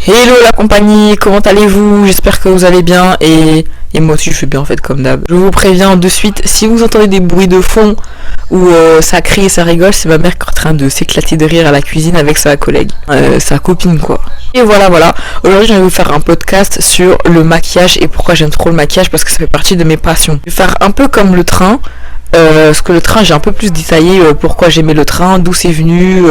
Hello la compagnie, comment allez-vous? J'espère que vous allez bien et moi aussi je vais bien en fait comme d'hab. Je vous préviens de suite, si vous entendez des bruits de fond où ça crie et ça rigole, c'est ma mère qui est en train de s'éclater de rire à la cuisine avec sa collègue, sa copine quoi. Et voilà. Aujourd'hui je vais vous faire un podcast sur le maquillage et pourquoi j'aime trop le maquillage parce que ça fait partie de mes passions. Je vais faire un peu comme le train. Parce que le train, j'ai un peu plus détaillé pourquoi j'aimais le train, d'où c'est venu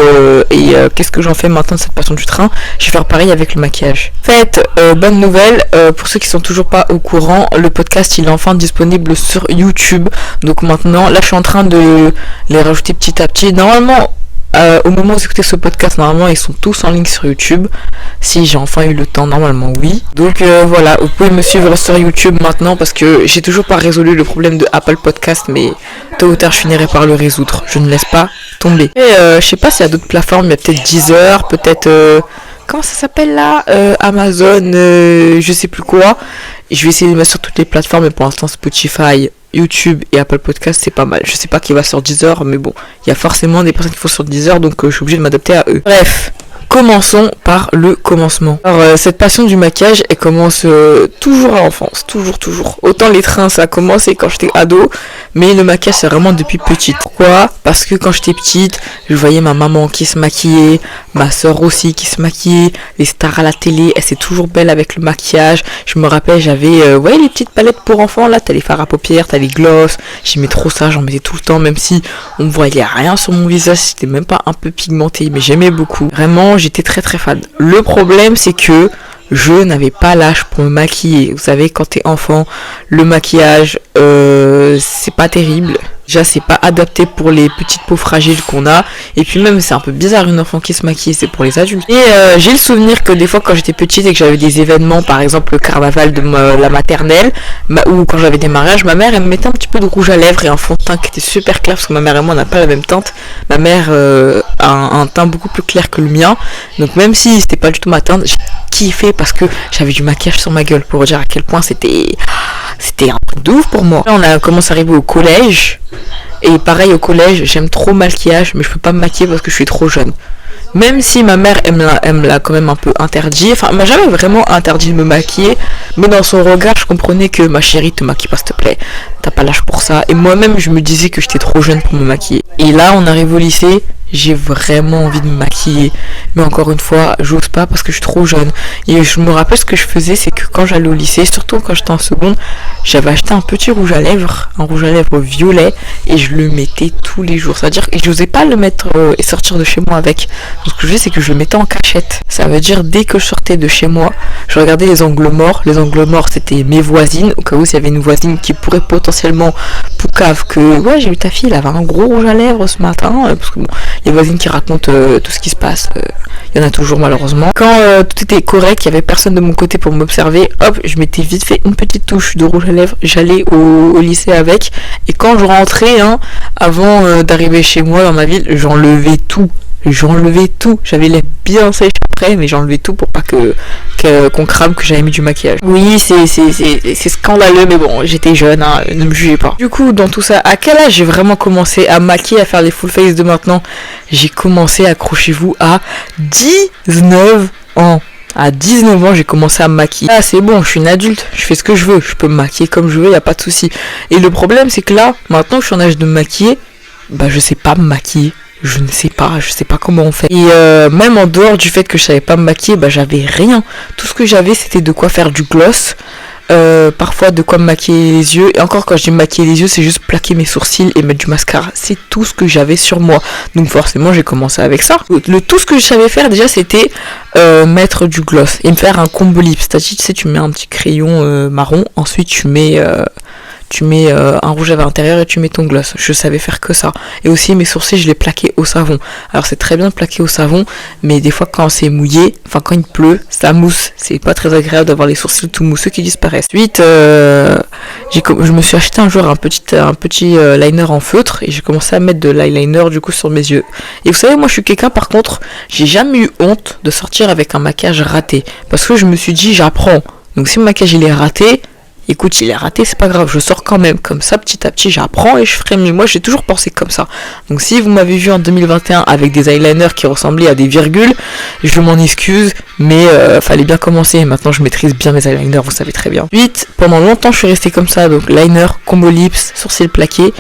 et qu'est-ce que j'en fais maintenant de cette passion du train. Je vais faire pareil avec le maquillage. En fait, bonne nouvelle, pour ceux qui sont toujours pas au courant, le podcast il est enfin disponible sur YouTube. Donc maintenant, là je suis en train de les rajouter petit à petit. Normalement, au moment où vous écoutez ce podcast, normalement ils sont tous en ligne sur YouTube. Si j'ai enfin eu le temps, normalement oui. Donc voilà, vous pouvez me suivre sur YouTube maintenant parce que j'ai toujours pas résolu le problème de Apple Podcast, mais tôt ou tard je finirai par le résoudre. Je ne laisse pas tomber. Et je sais pas s'il y a d'autres plateformes, il y a peut-être Deezer, peut-être comment ça s'appelle là, Amazon, je sais plus quoi. Je vais essayer de mettre sur toutes les plateformes, mais pour l'instant Spotify, YouTube et Apple Podcast c'est pas mal. Je sais pas qui va sur Deezer, mais bon, il y a forcément des personnes qui font sur Deezer, donc je suis obligé de m'adapter à eux. Bref, commençons par le commencement. Alors cette passion du maquillage, elle commence toujours à l'enfance, toujours. Autant les trains ça a commencé quand j'étais ado, mais le maquillage c'est vraiment depuis petite. Pourquoi? Parce que quand j'étais petite, je voyais ma maman qui se maquillait, ma soeur aussi qui se maquillait, les stars à la télé, elle c'est toujours belle avec le maquillage. Je me rappelle, j'avais les petites palettes pour enfants là, t'as les fards à paupières, t'as les gloss, j'aimais trop ça, j'en mettais tout le temps, même si on voyait rien sur mon visage, c'était même pas un peu pigmenté, mais j'aimais beaucoup. Vraiment, j'étais très fan. Le problème c'est que je n'avais pas l'âge pour me maquiller. Vous savez, quand t'es enfant, le maquillage c'est pas terrible. Déjà c'est pas adapté pour les petites peaux fragiles qu'on a. Et puis même c'est un peu bizarre une enfant qui se maquille, c'est pour les adultes. Et j'ai le souvenir que des fois quand j'étais petite et que j'avais des événements, par exemple le carnaval de la maternelle, ou quand j'avais des mariages, ma mère elle me mettait un petit peu de rouge à lèvres et un fond de teint qui était super clair parce que ma mère et moi on n'a pas la même teinte. Ma mère a un teint beaucoup plus clair que le mien. Donc même si c'était pas du tout ma teinte, j'ai kiffé parce que j'avais du maquillage sur ma gueule pour dire à quel point c'était un truc de ouf pour moi. Là on a commencé à arriver au collège. Et pareil au collège, j'aime trop le maquillage, mais je peux pas me maquiller parce que je suis trop jeune. Même si ma mère elle me l'a quand même un peu interdit, enfin elle m'a jamais vraiment interdit de me maquiller, mais dans son regard je comprenais que ma chérie te maquille pas s'il te plaît, t'as pas l'âge pour ça. Et moi-même je me disais que j'étais trop jeune pour me maquiller. Et là on arrive au lycée, j'ai vraiment envie de me maquiller, mais encore une fois j'ose pas parce que je suis trop jeune. Et je me rappelle ce que je faisais, c'est que quand j'allais au lycée, surtout quand j'étais en seconde, j'avais acheté un petit rouge à lèvres, un rouge à lèvres violet, et je le mettais tous les jours. C'est à dire que je n'osais pas le mettre et sortir de chez moi avec. Donc ce que je faisais c'est que je le mettais en cachette. Ça veut dire dès que je sortais de chez moi, je regardais les angles morts. Les angles morts c'était mes voisines, au cas où s'il y avait une voisine qui pourrait potentiellement poucave que ouais j'ai vu ta fille, elle avait un gros rouge à lèvres ce matin, parce que bon, les voisines qui racontent tout ce qui se passe, il y en a toujours malheureusement. Quand tout était correct, il n'y avait personne de mon côté pour m'observer, hop, je m'étais vite fait une petite touche de rouge à lèvres, j'allais au lycée avec, et quand je rentrais, avant d'arriver chez moi dans ma ville, j'enlevais tout, j'avais l'air bien sèche après, mais j'enlevais tout pour pas qu'on crame que j'avais mis du maquillage. Oui, c'est scandaleux, mais bon, j'étais jeune, ne me jugez pas. Du coup, dans tout ça, à quel âge j'ai vraiment commencé à maquiller, à faire les full face de maintenant? J'ai commencé, accrochez-vous, à 19 ans. À 19 ans, j'ai commencé à me maquiller. Ah, c'est bon, je suis une adulte, je fais ce que je veux, je peux me maquiller comme je veux, y a pas de souci. Et le problème, c'est que là, maintenant que je suis en âge de me maquiller, je sais pas me maquiller. Je sais pas comment on fait. Et même en dehors du fait que je savais pas me maquiller, j'avais rien. Tout ce que j'avais, c'était de quoi faire du gloss. Parfois de quoi me maquiller les yeux. Et encore quand je dis me maquiller les yeux, c'est juste plaquer mes sourcils et mettre du mascara. C'est tout ce que j'avais sur moi. Donc forcément j'ai commencé avec ça. Tout ce que je savais faire déjà c'était mettre du gloss et me faire un combo lip. C'est-à-dire tu mets un petit crayon marron, ensuite tu mets un rouge à lèvres intérieur et tu mets ton gloss. Je savais faire que ça. Et aussi mes sourcils je les plaquais au savon. Alors c'est très bien de plaquer au savon, mais des fois quand c'est mouillé, enfin quand il pleut, ça mousse. C'est pas très agréable d'avoir les sourcils tout mousseux qui disparaissent. Ensuite je me suis acheté un jour un petit liner en feutre et j'ai commencé à mettre de l'eyeliner du coup sur mes yeux. Et vous savez, moi je suis quelqu'un par contre, j'ai jamais eu honte de sortir avec un maquillage raté. Parce que je me suis dit j'apprends. Donc si mon maquillage il est raté, écoute, il est raté, c'est pas grave, je sors quand même. Comme ça, petit à petit, j'apprends et je ferai mieux. Moi, j'ai toujours pensé comme ça. Donc si vous m'avez vu en 2021 avec des eyeliners qui ressemblaient à des virgules, je m'en excuse, mais fallait bien commencer. Maintenant, je maîtrise bien mes eyeliners, vous savez très bien. Ensuite, pendant longtemps, je suis restée comme ça, donc liner, combo lips, sourcils plaqués.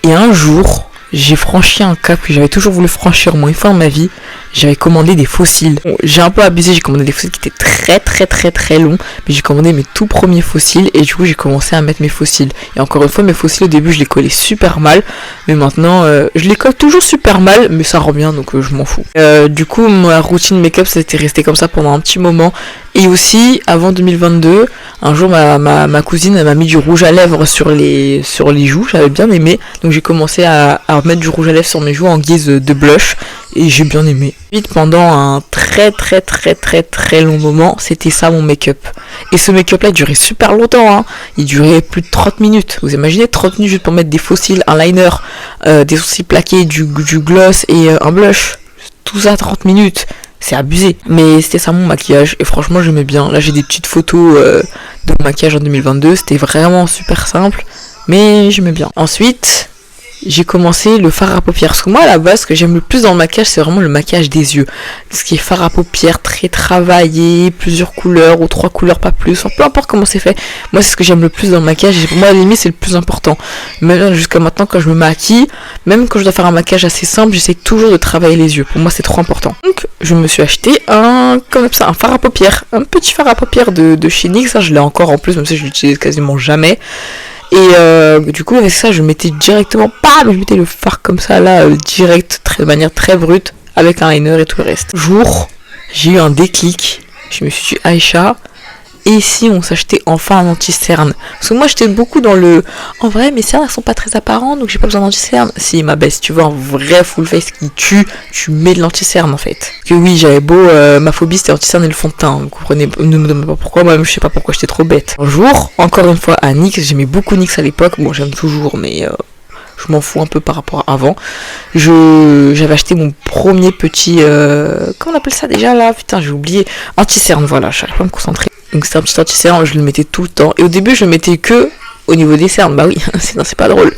Et un jour, j'ai franchi un cap que j'avais toujours voulu franchir au moins une fois dans ma vie. J'avais commandé des fossiles. Bon, j'ai un peu abusé, j'ai commandé des fossiles qui étaient très longs, mais j'ai commandé mes tout premiers fossiles et du coup j'ai commencé à mettre mes fossiles. Et encore une fois, mes fossiles au début je les collais super mal, mais maintenant je les colle toujours super mal, mais ça rend bien donc je m'en fous. Du coup ma routine make-up c'était resté comme ça pendant un petit moment. Et aussi avant 2022, un jour ma cousine elle m'a mis du rouge à lèvres sur les joues, j'avais bien aimé, donc j'ai commencé à mettre du rouge à lèvres sur mes joues en guise de blush. Et j'ai bien aimé. Vite, pendant un très long moment, c'était ça mon make-up. Et ce make-up là durait super longtemps, hein. Il durait plus de 30 minutes. Vous imaginez 30 minutes juste pour mettre des fossiles, un liner, des sourcils plaqués, du gloss et un blush. Tout ça 30 minutes. C'est abusé. Mais c'était ça mon maquillage. Et franchement j'aimais bien. Là j'ai des petites photos de mon maquillage en 2022. C'était vraiment super simple. Mais j'aimais bien. Ensuite, j'ai commencé le fard à paupières. Parce que moi, à la base, ce que j'aime le plus dans le maquillage, c'est vraiment le maquillage des yeux. Ce qui est fard à paupières, très travaillé, plusieurs couleurs ou 3 couleurs, pas plus. Enfin, peu importe comment c'est fait. Moi, c'est ce que j'aime le plus dans le maquillage. Et pour moi, à la limite, c'est le plus important. Même jusqu'à maintenant, quand je me maquille, même quand je dois faire un maquillage assez simple, j'essaie toujours de travailler les yeux. Pour moi, c'est trop important. Donc, je me suis acheté un fard à paupières. Un petit fard à paupières de chez NYX. Ça, je l'ai encore en plus, même si je l'utilise quasiment jamais. Et du coup avec ça je mettais directement je mettais le fard comme ça là direct, de manière très brute, avec un liner et tout le reste. Un jour j'ai eu un déclic, je me suis dit Aïcha, et si on s'achetait enfin un anti-cerne? Parce que moi j'étais beaucoup dans le en vrai mes cernes elles sont pas très apparentes donc j'ai pas besoin d'anti-cerne. Si ma belle, si tu veux un vrai full face qui tue, tu mets de l'anti-cerne en fait. Parce que oui, j'avais beau ma phobie c'était l'anti-cerne et le fond de teint, vous comprenez, ne me demandez pas pourquoi, moi-même je sais pas pourquoi, j'étais trop bête. Un jour, encore une fois à NYX, j'aimais beaucoup NYX à l'époque, bon j'aime toujours mais je m'en fous un peu par rapport à avant. J'avais acheté mon premier petit comment on appelle ça déjà là, putain j'ai oublié, anti-cerne, voilà, j'arrive pas à me concentrer. Donc c'était un petit anti-cerne, je le mettais tout le temps. Et au début je le mettais que au niveau des cernes, bah oui, c'est pas drôle.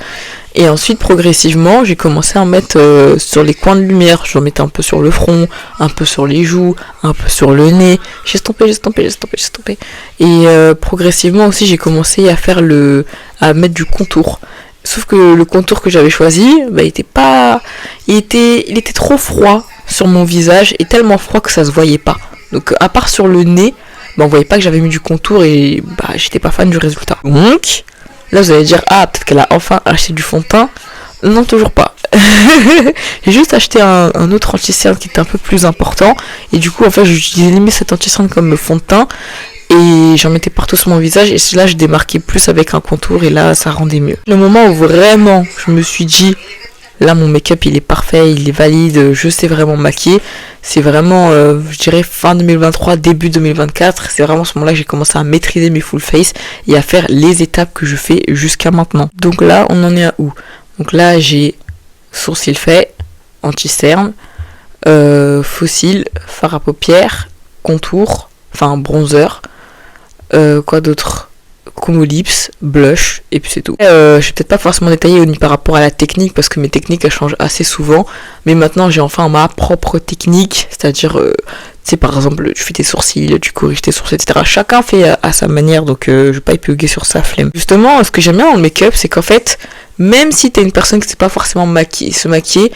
Et ensuite progressivement j'ai commencé à en mettre sur les coins de lumière. Je le mettais un peu sur le front, un peu sur les joues, un peu sur le nez. J'ai stompé. Et progressivement aussi j'ai commencé à mettre du contour. Sauf que le contour que j'avais choisi, bah, il était trop froid sur mon visage et tellement froid que ça se voyait pas. Donc à part sur le nez, bah, on voyait pas que j'avais mis du contour et bah j'étais pas fan du résultat. Donc là vous allez dire peut-être qu'elle a enfin acheté du fond de teint. Non, toujours pas. J'ai juste acheté un autre anti-cerne qui était un peu plus important et du coup en fait j'utilisais limite cet anti-cerne comme fond de teint. Et j'en mettais partout sur mon visage et là je démarquais plus avec un contour et là ça rendait mieux. Le moment où vraiment je me suis dit là mon make-up il est parfait, il est valide, je sais vraiment maquiller, c'est vraiment je dirais fin 2023, début 2024, c'est vraiment ce moment là que j'ai commencé à maîtriser mes full face et à faire les étapes que je fais jusqu'à maintenant. Donc là on en est à où? Donc là j'ai sourcils faits, anti-cerne, fossiles, fard à paupières, contour, enfin bronzer. Quoi d'autre? Combo lips, blush, et puis c'est tout. Je vais peut-être pas forcément détailler ni par rapport à la technique, parce que mes techniques elles changent assez souvent, mais maintenant j'ai enfin ma propre technique, c'est-à-dire, tu sais par exemple, tu fais tes sourcils, tu corriges tes sourcils, etc. Chacun fait à sa manière, donc je vais pas épiloguer sur sa flemme. Justement, ce que j'aime bien dans le make-up, c'est qu'en fait, même si t'es une personne qui sait pas forcément se maquiller,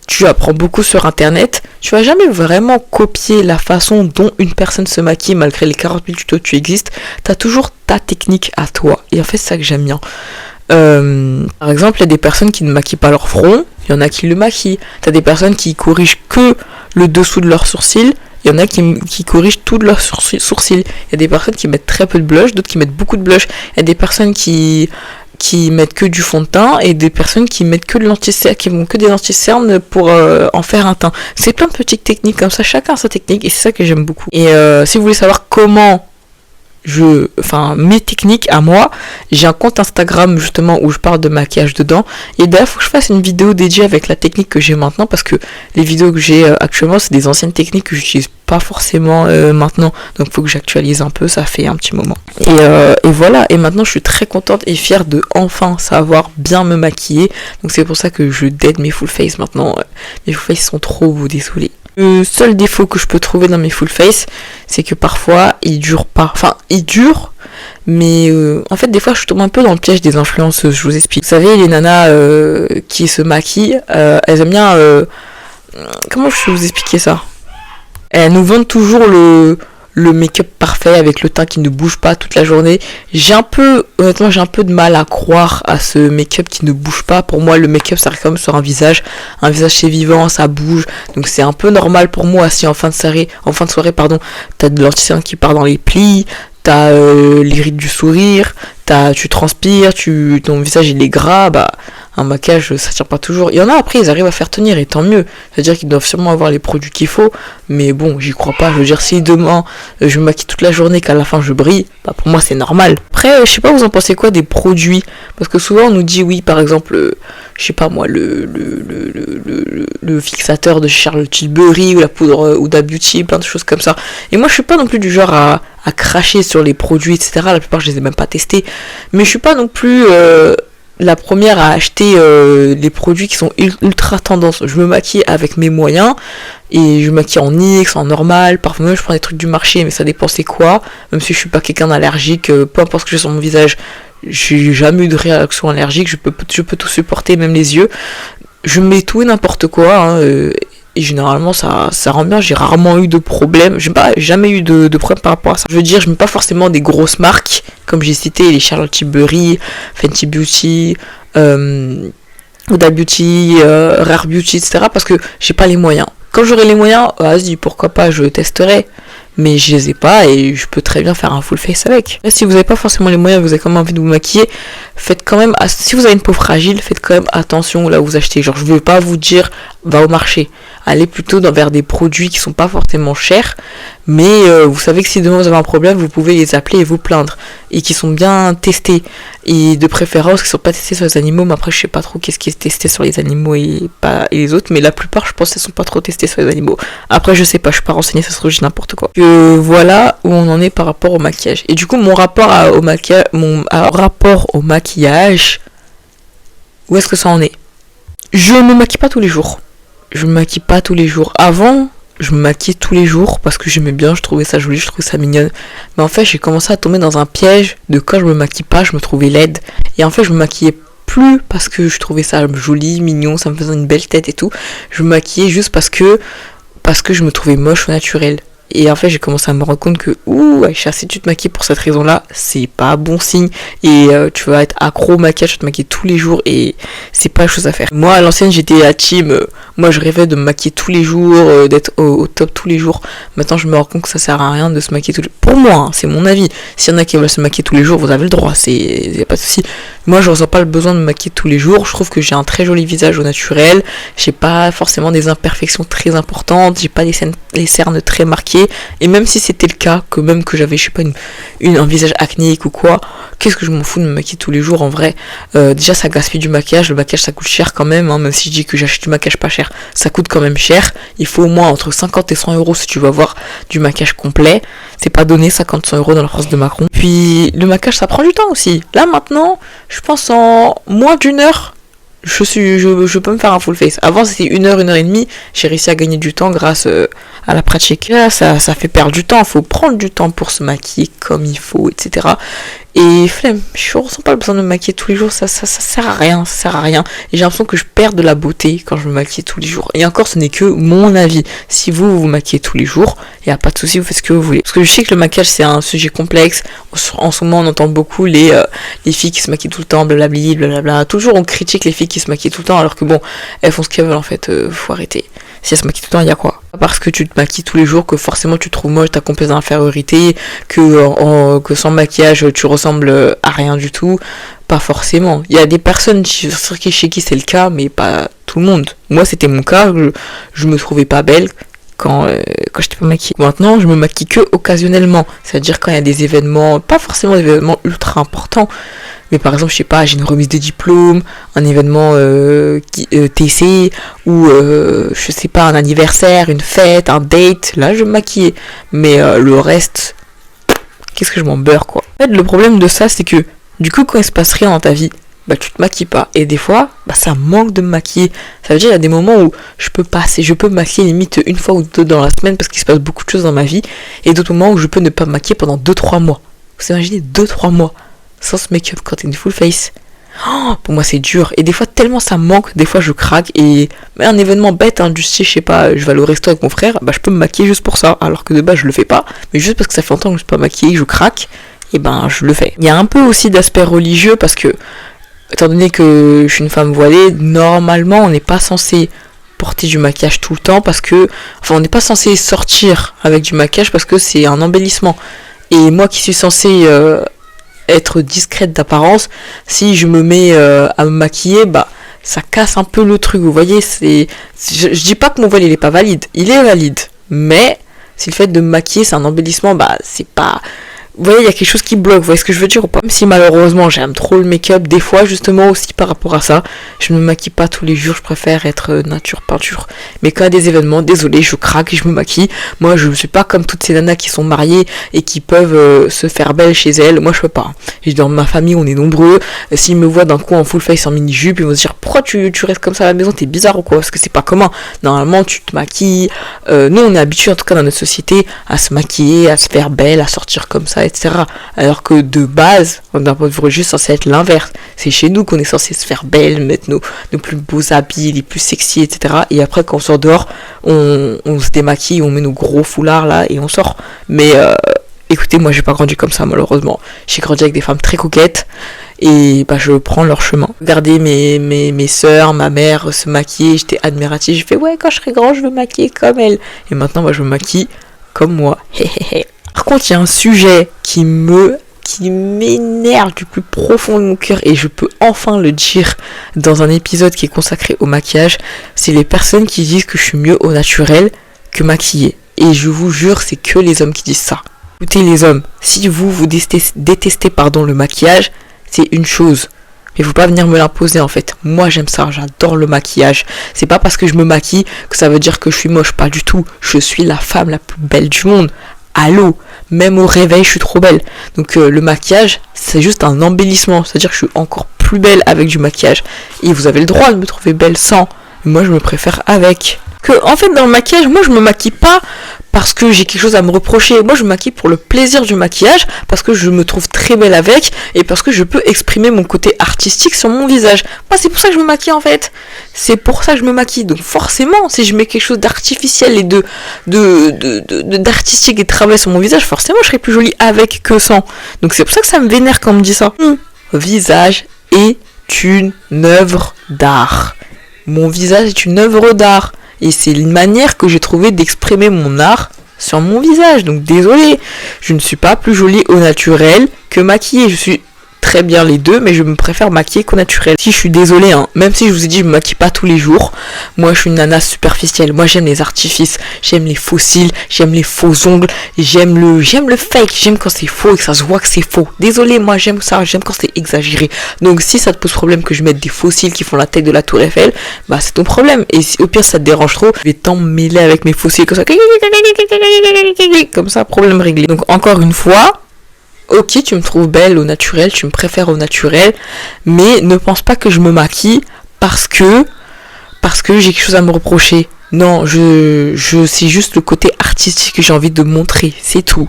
tu apprends beaucoup sur internet, tu vas jamais vraiment copier la façon dont une personne se maquille malgré les 40 000 tutos qui existent, tu as toujours ta technique à toi, et en fait c'est ça que j'aime bien. Par exemple, il y a des personnes qui ne maquillent pas leur front, il y en a qui le maquillent, tu as des personnes qui corrigent que le dessous de leurs sourcils, il y en a qui corrigent tout de leurs sourcils, il y a des personnes qui mettent très peu de blush, d'autres qui mettent beaucoup de blush, il y a des personnes qui mettent que du fond de teint et des personnes qui mettent que de l'anti-cerne, qui vont que des anti-cernes pour en faire un teint. C'est plein de petites techniques comme ça, chacun a sa technique et c'est ça que j'aime beaucoup. Et si vous voulez savoir comment enfin mes techniques à moi, j'ai un compte Instagram justement où je parle de maquillage dedans, et d'ailleurs faut que je fasse une vidéo dédiée avec la technique que j'ai maintenant, parce que les vidéos que j'ai actuellement c'est des anciennes techniques que j'utilise pas forcément maintenant, donc faut que j'actualise un peu, ça fait un petit moment, et voilà, et maintenant je suis très contente et fière de enfin savoir bien me maquiller, donc c'est pour ça que je dead mes full face maintenant, mes full face sont trop beaux, désolé. Le seul défaut que je peux trouver dans mes full face, c'est que parfois ils durent pas. Enfin, ils durent, mais en fait, des fois, je tombe un peu dans le piège des influenceuses. Je vous explique. Vous savez, les nanas qui se maquillent, elles aiment bien. Comment je peux vous expliquer ça? Elles nous vendent toujours le make-up parfait avec le teint qui ne bouge pas toute la journée. Honnêtement, j'ai un peu de mal à croire à ce make-up qui ne bouge pas. Pour moi, le make-up, ça reste comme sur un visage c'est vivant, ça bouge. Donc c'est un peu normal pour moi si en fin de soirée, t'as de l'anticerne qui part dans les plis, t'as les rides du sourire, tu transpires, ton visage il est gras, bah un maquillage ça tient pas toujours. Il y en a après ils arrivent à faire tenir et tant mieux. C'est-à-dire qu'ils doivent sûrement avoir les produits qu'il faut, mais bon j'y crois pas. Je veux dire si demain je me maquille toute la journée qu'à la fin je brille, bah pour moi c'est normal. Après je sais pas vous en pensez quoi des produits, parce que souvent on nous dit oui par exemple je sais pas moi le fixateur de Charlotte Tilbury ou la poudre Huda Beauty, plein de choses comme ça. Et moi je suis pas non plus du genre à cracher sur les produits etc. La plupart je les ai même pas testés, mais je suis pas non plus la première à acheter les produits qui sont ultra tendance. Je me maquille avec mes moyens et je me maquille en NYX, en normal, parfois même je prends des trucs du marché, mais ça dépend c'est quoi, même si je suis pas quelqu'un d'allergique, peu importe ce que j'ai sur mon visage, j'ai jamais eu de réaction allergique, je peux tout supporter, même les yeux. Je mets tout et n'importe quoi, hein, et généralement ça rend bien, j'ai rarement eu de problème, j'ai jamais eu de problème par rapport à ça. Je veux dire, je mets pas forcément des grosses marques, comme j'ai cité, les Charlotte Tilbury, Fenty Beauty, Huda Beauty, Rare Beauty, etc. parce que j'ai pas les moyens. Quand j'aurai les moyens, vas-y, pourquoi pas, je testerai. Mais je les ai pas et je peux très bien faire un full face avec. Et si vous n'avez pas forcément les moyens, vous avez quand même envie de vous maquiller, faites quand même, si vous avez une peau fragile, faites quand même attention là où vous achetez. Genre je veux pas vous dire va au marché, allez plutôt vers des produits qui sont pas forcément chers, mais vous savez que si demain vous avez un problème, vous pouvez les appeler et vous plaindre, et qui sont bien testés, et de préférence qui sont pas testés sur les animaux. Mais après je sais pas trop qu'est-ce qui est testé sur les animaux et les autres, mais la plupart je pense qu'elles sont pas trop testées sur les animaux. Après je sais pas, je suis pas renseignée, ça se trouve j'ai n'importe quoi. Voilà où on en est par rapport au maquillage. Et du coup mon rapport au maquillage, où est-ce que ça en est? Je me maquille pas tous les jours. Avant, je me maquillais tous les jours parce que j'aimais bien, je trouvais ça joli, je trouvais ça mignonne. Mais en fait, j'ai commencé à tomber dans un piège de quand je me maquille pas, je me trouvais laide. Et en fait, je me maquillais plus parce que je trouvais ça joli, mignon, ça me faisait une belle tête et tout. Je me maquillais juste parce que je me trouvais moche au naturel. Et en fait, j'ai commencé à me rendre compte que, Aïcha, si tu te maquilles pour cette raison-là, c'est pas bon signe. Et tu vas être accro au maquillage, tu vas te maquiller tous les jours et c'est pas la chose à faire. Moi, à l'ancienne, j'étais à team. Moi, je rêvais de me maquiller tous les jours, d'être au top tous les jours. Maintenant, je me rends compte que ça sert à rien de se maquiller tous les jours. Pour moi, hein, c'est mon avis. S'il y en a qui veulent se maquiller tous les jours, vous avez le droit, y a pas de souci. Moi, je ressens pas le besoin de me maquiller tous les jours. Je trouve que j'ai un très joli visage au naturel. J'ai pas forcément des imperfections très importantes. J'ai pas les cernes très marquées. Et même si c'était le cas, que j'avais, je sais pas, un visage acnéique ou quoi, qu'est-ce que je m'en fous de me maquiller tous les jours en vrai. Déjà, ça gaspille du maquillage. Le maquillage, ça coûte cher quand même, hein, même si je dis que j'achète du maquillage pas cher, ça coûte quand même cher. Il faut au moins entre 50 et 100 euros si tu veux avoir du maquillage complet. C'est pas donné 50-100 euros dans la France de Macron. Puis le maquillage, ça prend du temps aussi. Là maintenant, je pense en moins d'une heure, je peux me faire un full face. Avant c'était 1 heure et demie, j'ai réussi à gagner du temps grâce à la pratique. Là, ça fait perdre du temps, faut prendre du temps pour se maquiller comme il faut, etc. Et flemme, je ressens pas le besoin de me maquiller tous les jours, ça sert à rien, Et j'ai l'impression que je perds de la beauté quand je me maquille tous les jours. Et encore, ce n'est que mon avis. Si vous maquillez tous les jours, il n'y a pas de souci, vous faites ce que vous voulez. Parce que je sais que le maquillage, c'est un sujet complexe. En ce moment, on entend beaucoup les filles qui se maquillent tout le temps, blablabla, blablabla. Toujours, on critique les filles qui se maquillent tout le temps, alors que bon, elles font ce qu'elles veulent en fait, faut arrêter. Si elles se maquillent tout le temps, il y a quoi? Parce que tu te maquilles tous les jours que forcément tu te trouves moche, t'as complexe d'infériorité, que sans maquillage tu ressembles à rien du tout. Pas forcément. Il y a des personnes chez qui c'est le cas, mais pas tout le monde. Moi c'était mon cas, je me trouvais pas belle quand j'étais pas maquillée. Maintenant, je me maquille que occasionnellement, c'est-à-dire quand il y a des événements, pas forcément des événements ultra importants, mais par exemple, je sais pas, j'ai une remise de diplôme, un événement TC, ou je sais pas, un anniversaire, une fête, un date, là je vais me maquiller. Mais le reste, qu'est-ce que je m'en beurre quoi. En fait, le problème de ça, c'est que du coup, quand il se passe rien dans ta vie, bah tu te maquilles pas. Et des fois, bah ça manque de me maquiller. Ça veut dire il y a des moments où je peux me maquiller limite une fois ou deux dans la semaine parce qu'il se passe beaucoup de choses dans ma vie. Et d'autres moments où je peux ne pas me maquiller pendant 2-3 mois. Vous imaginez 2-3 mois sans ce make-up quand t'es une full face. Oh, pour moi c'est dur. Et des fois tellement ça manque, des fois je craque. Et un événement bête, du style, je sais pas, je vais aller au resto avec mon frère, bah je peux me maquiller juste pour ça. Alors que de base je le fais pas. Mais juste parce que ça fait longtemps que je suis pas maquillée, je craque. Et ben je le fais. Il y a un peu aussi d'aspect religieux parce que étant donné que je suis une femme voilée, normalement on n'est pas censé porter du maquillage tout le temps parce que, enfin on n'est pas censé sortir avec du maquillage parce que c'est un embellissement. Et moi qui suis censée être discrète d'apparence, si je me mets à me maquiller, bah ça casse un peu le truc, vous voyez, je dis pas que mon voile il est pas valide, il est valide, mais si le fait de me maquiller c'est un embellissement, bah c'est pas... Vous voyez, il y a quelque chose qui bloque, vous voyez ce que je veux dire ou pas? Même si malheureusement j'aime trop le make-up, des fois justement aussi par rapport à ça, je ne me maquille pas tous les jours, je préfère être nature peinture. Mais quand il y a des événements, désolé, je craque et je me maquille. Moi je ne suis pas comme toutes ces nanas qui sont mariées et qui peuvent se faire belle chez elles, moi je peux pas. Et dans ma famille on est nombreux, s'ils me voient d'un coup en full face en mini-jupe, ils vont se dire pourquoi tu restes comme ça à la maison, t'es bizarre ou quoi? Parce que c'est pas commun. Normalement tu te maquilles, nous on est habitués en tout cas dans notre société à se maquiller, à se faire belle, à sortir comme ça, etc. Alors que de base, d'un point de vue religieux, c'est censé être l'inverse. C'est chez nous qu'on est censé se faire belle, mettre nos plus beaux habits, les plus sexy, etc. Et après, quand on sort dehors, on se démaquille, on met nos gros foulards là et on sort. Mais écoutez, moi j'ai pas grandi comme ça malheureusement. J'ai grandi avec des femmes très coquettes et bah je prends leur chemin. Regardez mes sœurs, ma mère se maquiller, j'étais admirative. J'ai fait ouais, quand je serai grand, je veux me maquiller comme elle. Et maintenant, moi je me maquille comme moi. Par contre, il y a un sujet qui m'énerve du plus profond de mon cœur et je peux enfin le dire dans un épisode qui est consacré au maquillage, c'est les personnes qui disent que je suis mieux au naturel que maquillée. Et je vous jure, c'est que les hommes qui disent ça. Écoutez les hommes, si vous détestez le maquillage, c'est une chose. Mais faut pas venir me l'imposer en fait. Moi j'aime ça, j'adore le maquillage. C'est pas parce que je me maquille que ça veut dire que je suis moche, pas du tout. Je suis la femme la plus belle du monde. Allô, même au réveil je suis trop belle. Donc le maquillage c'est juste un embellissement, c'est-à-dire que je suis encore plus belle avec du maquillage. Et vous avez le droit de me trouver belle sans. Mais moi je me préfère avec. En fait dans le maquillage, moi je me maquille pas parce que j'ai quelque chose à me reprocher. Moi je me maquille pour le plaisir du maquillage, parce que je me trouve très belle avec et parce que je peux exprimer mon côté artistique sur mon visage. Moi c'est pour ça que je me maquille en fait. C'est pour ça que je me maquille. Donc forcément, si je mets quelque chose d'artificiel et d'artistique et de travail sur mon visage, forcément je serai plus jolie avec que sans. Donc c'est pour ça que ça me vénère quand on me dit ça. Visage est une œuvre d'art. Mon visage est une œuvre d'art. Et c'est une manière que j'ai trouvé d'exprimer mon art sur mon visage. Donc désolé, je ne suis pas plus jolie au naturel que maquillée. Je suis très bien les deux, mais je me préfère maquiller qu'au naturel. Si je suis désolée, même si je vous ai dit je me maquille pas tous les jours, moi je suis une nana superficielle. Moi j'aime les artifices, j'aime les faux cils, j'aime les faux ongles, j'aime le fake, j'aime quand c'est faux et que ça se voit que c'est faux. Désolée, moi j'aime ça, j'aime quand c'est exagéré. Donc si ça te pose problème que je mette des faux cils qui font la taille de la tour Eiffel, bah c'est ton problème. Et si au pire ça te dérange trop, je vais t'en mêler avec mes faux cils comme ça, problème réglé. Donc encore une fois, ok, tu me trouves belle au naturel, tu me préfères au naturel, mais ne pense pas que je me maquille parce que j'ai quelque chose à me reprocher. Non, c'est juste le côté artistique que j'ai envie de montrer, c'est tout.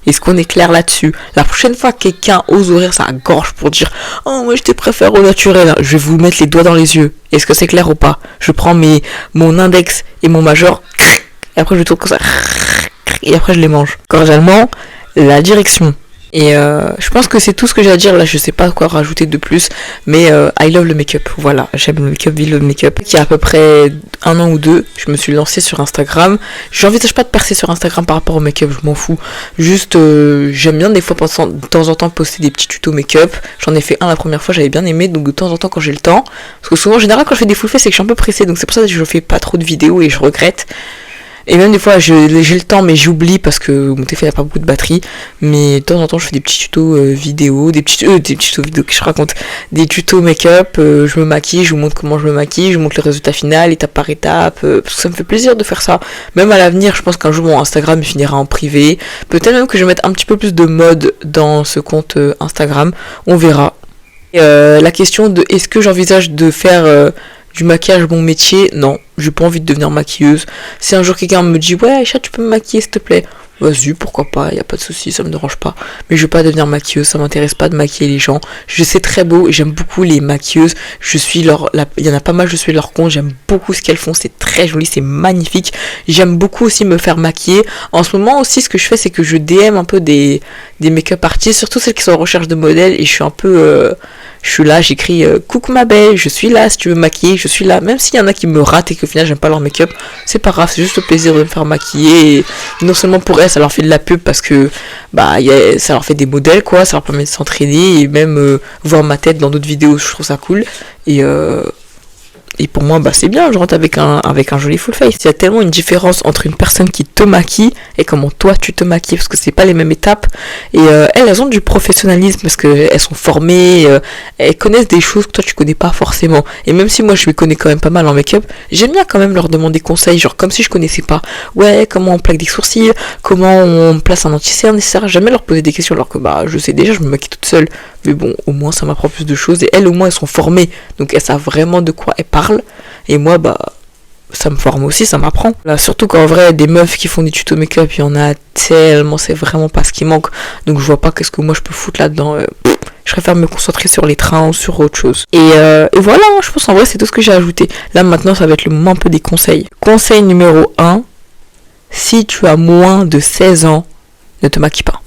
Est-ce qu'on est clair là-dessus? La prochaine fois que quelqu'un ose ouvrir sa gorge pour dire « Oh, moi je te préfère au naturel », je vais vous mettre les doigts dans les yeux. Est-ce que c'est clair ou pas? Je prends mon index et mon majeur, et après je tourne comme ça, et après je les mange. Cordialement, la direction. Et je pense que c'est tout ce que j'ai à dire là, je sais pas quoi rajouter de plus, mais I love le make-up, voilà, j'aime le make-up, vive le make-up. Il y a à peu près 1 an ou 2, je me suis lancée sur Instagram. J'envisage pas de percer sur Instagram par rapport au make-up, je m'en fous. Juste, j'aime bien des fois de temps en temps poster des petits tutos make-up. J'en ai fait un la première fois, j'avais bien aimé, donc de temps en temps quand j'ai le temps. Parce que souvent en général quand je fais des full face c'est que je suis un peu pressée, donc c'est pour ça que je fais pas trop de vidéos et je regrette. Et même des fois, j'ai le temps, mais j'oublie parce que mon téléphone n'a pas beaucoup de batterie. Mais de temps en temps, je fais des petits tutos vidéo, des petits tutos vidéo que je raconte, des tutos make-up. Je me maquille, je vous montre comment je me maquille, je vous montre le résultat final, étape par étape. Parce que ça me fait plaisir de faire ça. Même à l'avenir, je pense qu'un jour, mon Instagram il finira en privé. Peut-être même que je vais mettre un petit peu plus de mode dans ce compte Instagram. On verra. Et, la question de est-ce que j'envisage de faire du maquillage mon métier, non, j'ai pas envie de devenir maquilleuse. Si un jour quelqu'un me dit ouais Aïcha tu peux me maquiller s'il te plaît, vas-y pourquoi pas, y a pas de souci, ça me dérange pas. Mais je vais pas devenir maquilleuse, ça m'intéresse pas de maquiller les gens. Je sais très beau, j'aime beaucoup les maquilleuses, je suis il y en a pas mal, je suis leur compte, j'aime beaucoup ce qu'elles font, c'est très joli, c'est magnifique. J'aime beaucoup aussi me faire maquiller. En ce moment aussi ce que je fais c'est que je DM un peu des make-up artistes, surtout celles qui sont en recherche de modèles et je suis un peu je suis là, j'écris coucou ma belle, je suis là, si tu veux me maquiller, je suis là. Même s'il y en a qui me ratent et qu'au final j'aime pas leur make-up, c'est pas grave, c'est juste le plaisir de me faire maquiller. Et non seulement pour elles, ça leur fait de la pub parce que ça leur fait des modèles quoi, ça leur permet de s'entraîner et même voir ma tête dans d'autres vidéos, je trouve ça cool. Et pour moi, c'est bien, je rentre avec un joli full face. Il y a tellement une différence entre une personne qui te maquille et comment toi tu te maquilles, parce que c'est pas les mêmes étapes. Et elles ont du professionnalisme parce qu'elles sont formées, elles connaissent des choses que toi tu connais pas forcément. Et même si moi je m'y connais quand même pas mal en make-up, j'aime bien quand même leur demander conseil, genre comme si je connaissais pas. Ouais, comment on plaque des sourcils, comment on place un anti-cerne, etc. J'aime bien leur poser des questions alors que je sais déjà, je me maquille toute seule. Mais bon, au moins ça m'apprend plus de choses. Et elles, au moins, elles sont formées. Donc elles savent vraiment de quoi elles parlent. Et moi, ça me forme aussi, ça m'apprend. Là, surtout qu'en vrai, des meufs qui font des tutos make-up, il y en a tellement, c'est vraiment pas ce qui manque. Donc je vois pas qu'est-ce que moi je peux foutre là-dedans. Je préfère me concentrer sur les trains ou sur autre chose. Et voilà, je pense en vrai, c'est tout ce que j'ai ajouté. Là, maintenant, ça va être le moment un peu des conseils. Conseil numéro 1, si tu as moins de 16 ans, ne te maquille pas.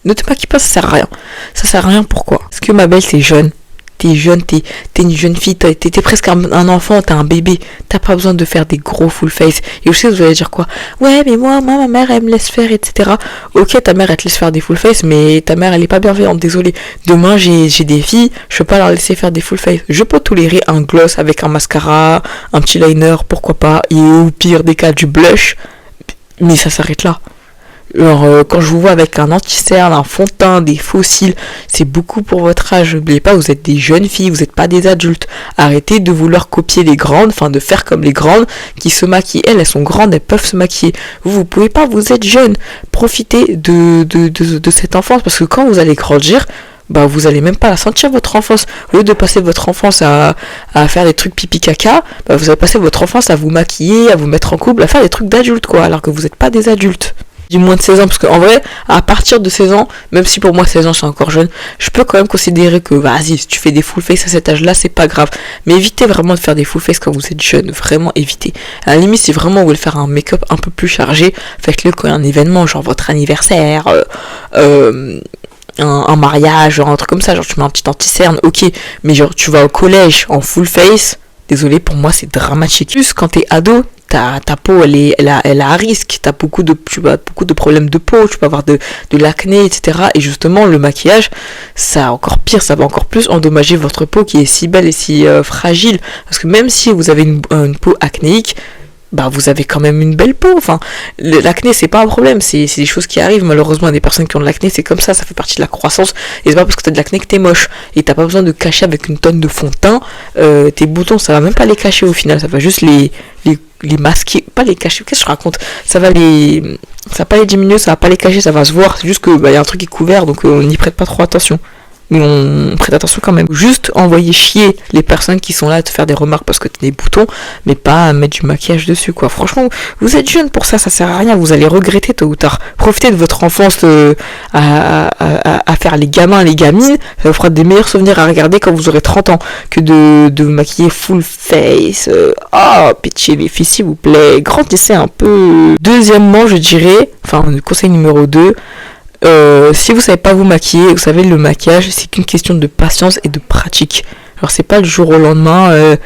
Ne te maquille pas, ça sert à rien. Ça sert à rien, pourquoi? Parce que ma belle, t'es jeune. T'es jeune, t'es une jeune fille, t'es presque un enfant, t'es un bébé. T'as pas besoin de faire des gros full face. Et je sais que vous allez dire quoi? Ouais, mais moi, ma mère, elle me laisse faire, etc. Ok, ta mère, elle te laisse faire des full face, mais ta mère, elle est pas bienveillante, désolé. Demain, j'ai des filles, je peux pas leur laisser faire des full face. Je peux tolérer un gloss avec un mascara, un petit liner, pourquoi pas, et au pire des cas, du blush. Mais ça s'arrête là. Alors, quand je vous vois avec un anti-cerne, un fond de teint, des faux cils, c'est beaucoup pour votre âge. N'oubliez pas, vous êtes des jeunes filles, vous n'êtes pas des adultes. Arrêtez de vouloir copier les grandes, enfin de faire comme les grandes qui se maquillent. Elles sont grandes, elles peuvent se maquiller. Vous pouvez pas, vous êtes jeunes. Profitez de cette enfance parce que quand vous allez grandir, vous allez même pas la sentir votre enfance. Au lieu de passer votre enfance à faire des trucs pipi caca, vous allez passer votre enfance à vous maquiller, à vous mettre en couple, à faire des trucs d'adultes quoi, alors que vous n'êtes pas des adultes. Du moins de 16 ans, parce qu'en vrai, à partir de 16 ans, même si pour moi 16 ans c'est encore jeune, je peux quand même considérer que vas-y, si tu fais des full face à cet âge-là, c'est pas grave. Mais évitez vraiment de faire des full face quand vous êtes jeune, vraiment évitez. À la limite, si vraiment vous voulez faire un make-up un peu plus chargé, faites-le quand il y a un événement, genre votre anniversaire, un mariage, genre un truc comme ça, genre tu mets un petit anti-cerne, ok, mais genre tu vas au collège en full face, désolé, pour moi c'est dramatique. Plus quand t'es ado, ta peau elle a un risque, tu as beaucoup de problèmes de peau, tu peux avoir de l'acné, etc. Et justement le maquillage, ça encore pire, ça va encore plus endommager votre peau qui est si belle et si fragile, parce que même si vous avez une peau acnéique, vous avez quand même une belle peau. Enfin, l'acné c'est pas un problème, c'est des choses qui arrivent malheureusement à des personnes qui ont de l'acné, c'est comme ça fait partie de la croissance, et c'est pas parce que t'as de l'acné que t'es moche, et t'as pas besoin de cacher avec une tonne de fond de teint tes boutons, ça va même pas les cacher au final, ça va juste les masquer, pas les cacher, qu'est-ce que je raconte, ça va pas les diminuer, ça va pas les cacher, ça va se voir, c'est juste que y a un truc qui est couvert, donc on n'y prête pas trop attention. Mais on prête attention quand même. Juste envoyer chier les personnes qui sont là à te faire des remarques parce que t'as des boutons, mais pas à mettre du maquillage dessus, quoi. Franchement, vous êtes jeune pour ça sert à rien, vous allez regretter tôt ou tard. Profitez de votre enfance à faire les gamins, les gamines, ça vous fera des meilleurs souvenirs à regarder quand vous aurez 30 ans que de vous maquiller full face. Pitié les filles, s'il vous plaît, grandissez un peu. Deuxièmement, je dirais, conseil numéro 2, si vous savez pas vous maquiller, vous savez le maquillage c'est qu'une question de patience et de pratique. Alors c'est pas le jour au lendemain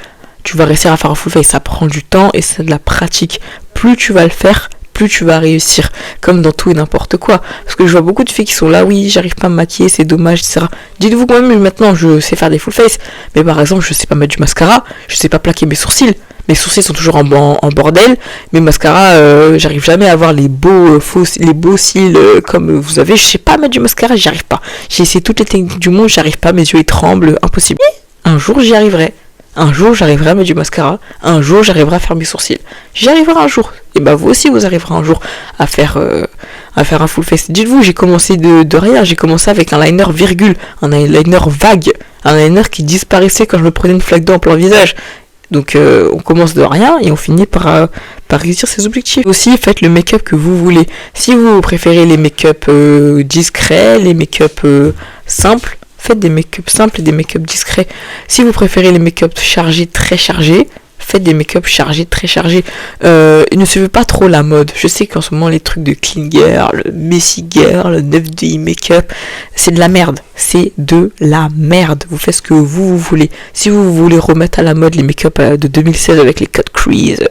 tu vas réussir à faire un full face, ça prend du temps et c'est de la pratique. Plus tu vas le faire, plus tu vas réussir, comme dans tout et n'importe quoi. Parce que je vois beaucoup de filles qui sont là, oui j'arrive pas à me maquiller, c'est dommage, etc. Dites-vous quand même maintenant je sais faire des full face, mais par exemple je sais pas mettre du mascara, je sais pas plaquer mes sourcils. mes sourcils sont toujours en bordel, mes mascaras, j'arrive jamais à avoir les beaux cils comme vous avez. Je sais pas mettre du mascara, j'y arrive pas. J'ai essayé toutes les techniques du monde, j'arrive pas, mes yeux ils tremblent, impossible. Un jour j'y arriverai. Un jour j'arriverai à mettre du mascara, un jour j'arriverai à faire mes sourcils. J'y arriverai un jour. Et bah vous aussi vous arriverez un jour à faire un full face. Dites-vous, j'ai commencé de rien, j'ai commencé avec un liner virgule, un eyeliner vague, un eyeliner qui disparaissait quand je me prenais une flaque d'eau en plein visage. Donc on commence de rien et on finit par réussir ses objectifs. Aussi faites le make-up que vous voulez. Si vous préférez les make-up discrets, les make-up simples, faites des make-up simples et des make-up discrets. Si vous préférez les make-up chargés, très chargés, faites des make-up chargés, très chargés. Ne suivez pas trop la mode. Je sais qu'en ce moment, les trucs de clean girl, messy girl, 9DI make-up, c'est de la merde. C'est de la merde. Vous faites ce que vous voulez. Si vous voulez remettre à la mode les make-up de 2016 avec les cut crease,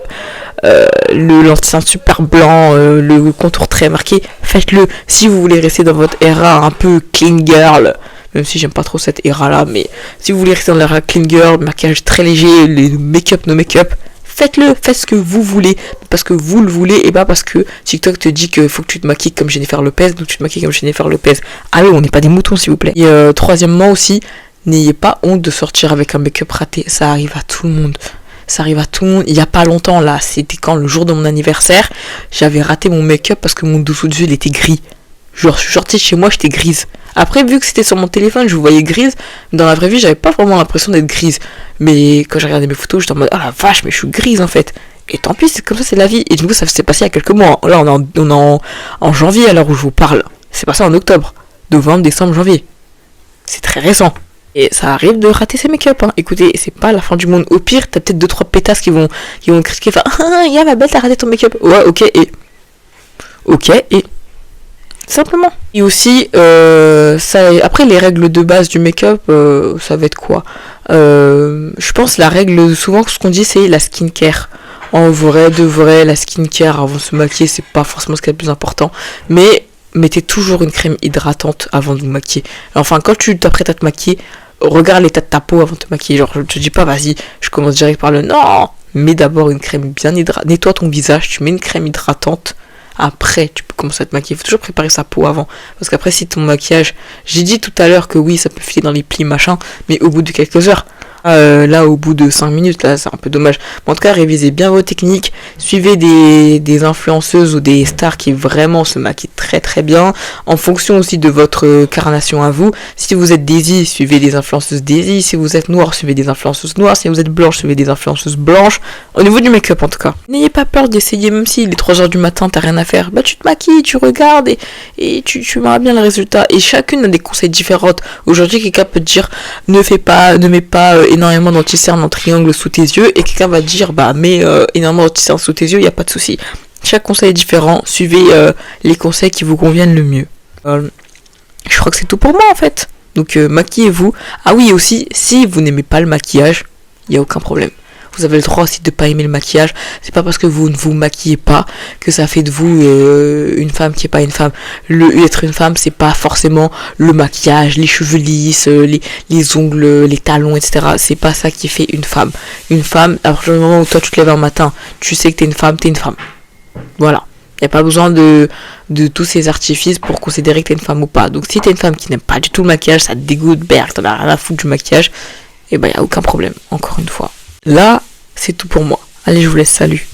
l'anti-teint super blanc, le contour très marqué, faites-le. Si vous voulez rester dans votre era un peu clean girl, même si j'aime pas trop cette era là, mais si vous voulez rester dans l'era clean girl, maquillage très léger, les make-up, no make-up, faites-le, faites ce que vous voulez, parce que vous le voulez, et pas parce que TikTok te dit qu'il faut que tu te maquilles comme Jennifer Lopez, donc tu te maquilles comme Jennifer Lopez. Ah oui, on n'est pas des moutons s'il vous plaît. Et troisièmement aussi, n'ayez pas honte de sortir avec un make-up raté, ça arrive à tout le monde. Ça arrive à tout le monde. Il y a pas longtemps là, c'était quand le jour de mon anniversaire, j'avais raté mon make-up parce que mon dessous de yeux il était gris. Genre je suis sortie de chez moi, j'étais grise. Après, vu que c'était sur mon téléphone, je vous voyais grise. Dans la vraie vie, j'avais pas vraiment l'impression d'être grise. Mais quand j'ai regardé mes photos, j'étais en mode, oh la vache, mais je suis grise en fait. Et tant pis, c'est comme ça, c'est la vie. Et du coup, ça s'est passé il y a quelques mois. Là, on est en janvier à l'heure où je vous parle. C'est passé en octobre. Novembre, décembre, janvier. C'est très récent. Et ça arrive de rater ses make-up. Hein. Écoutez, c'est pas la fin du monde. Au pire, t'as peut-être 2-3 pétasses qui vont critiquer. Enfin, ah, ya ma belle, t'as raté ton make-up. Ouais, ok, et. Simplement. Et aussi, après les règles de base du make-up, ça va être quoi je pense la règle, souvent ce qu'on dit c'est la skincare. En vrai, de vrai, la skincare avant de se maquiller, c'est pas forcément ce qui est le plus important. Mais mettez toujours une crème hydratante avant de vous maquiller. Enfin, quand tu t'apprêtes à te maquiller, regarde l'état de ta peau avant de te maquiller. Genre, je te dis pas, vas-y, je commence direct par le non. Mets d'abord une crème bien hydratante. Nettoie ton visage, tu mets une crème hydratante. Après, tu peux commencer à te maquiller. Il faut toujours préparer sa peau avant. Parce qu'après, si ton maquillage... J'ai dit tout à l'heure que oui, ça peut filer dans les plis, machin. Mais au bout de quelques heures... là, au bout de 5 minutes, là, c'est un peu dommage. Mais en tout cas, révisez bien vos techniques. Suivez des influenceuses ou des stars qui vraiment se maquillent très très bien. En fonction aussi de votre carnation à vous. Si vous êtes Daisy, suivez des influenceuses Daisy. Si vous êtes noir, suivez des influenceuses noires. Si vous êtes blanche, suivez des influenceuses blanches. Au niveau du make-up, en tout cas. N'ayez pas peur d'essayer, même si il est 3h du matin, t'as rien à faire. Bah, tu te maquilles, tu regardes et tu verras bien le résultat. Et chacune a des conseils différents. Aujourd'hui, quelqu'un peut te dire, ne mets pas énormément d'anti-cerne en triangle sous tes yeux, et quelqu'un va te dire bah mets énormément d'anti-cerne sous tes yeux, il n'y a pas de souci. Chaque conseil est différent, suivez les conseils qui vous conviennent le mieux. Je crois que c'est tout pour moi en fait. Donc maquillez-vous. Ah oui, aussi, si vous n'aimez pas le maquillage, il n'y a aucun problème. Vous avez le droit aussi de pas aimer le maquillage. C'est pas parce que vous ne vous maquillez pas que ça fait de vous une femme qui est pas une femme. Être une femme, c'est pas forcément le maquillage, les cheveux lisses, les ongles, les talons, etc. C'est pas ça qui fait une femme. Une femme, à partir du moment où toi tu te lèves un matin, tu sais que t'es une femme, t'es une femme. Voilà. Il n'y a pas besoin de tous ces artifices pour considérer que t'es une femme ou pas. Donc si t'es une femme qui n'aime pas du tout le maquillage, ça te dégoûte, berk, t'en as rien à foutre du maquillage, et ben il n'y a aucun problème, encore une fois. Là, c'est tout pour moi. Allez, je vous laisse, salut.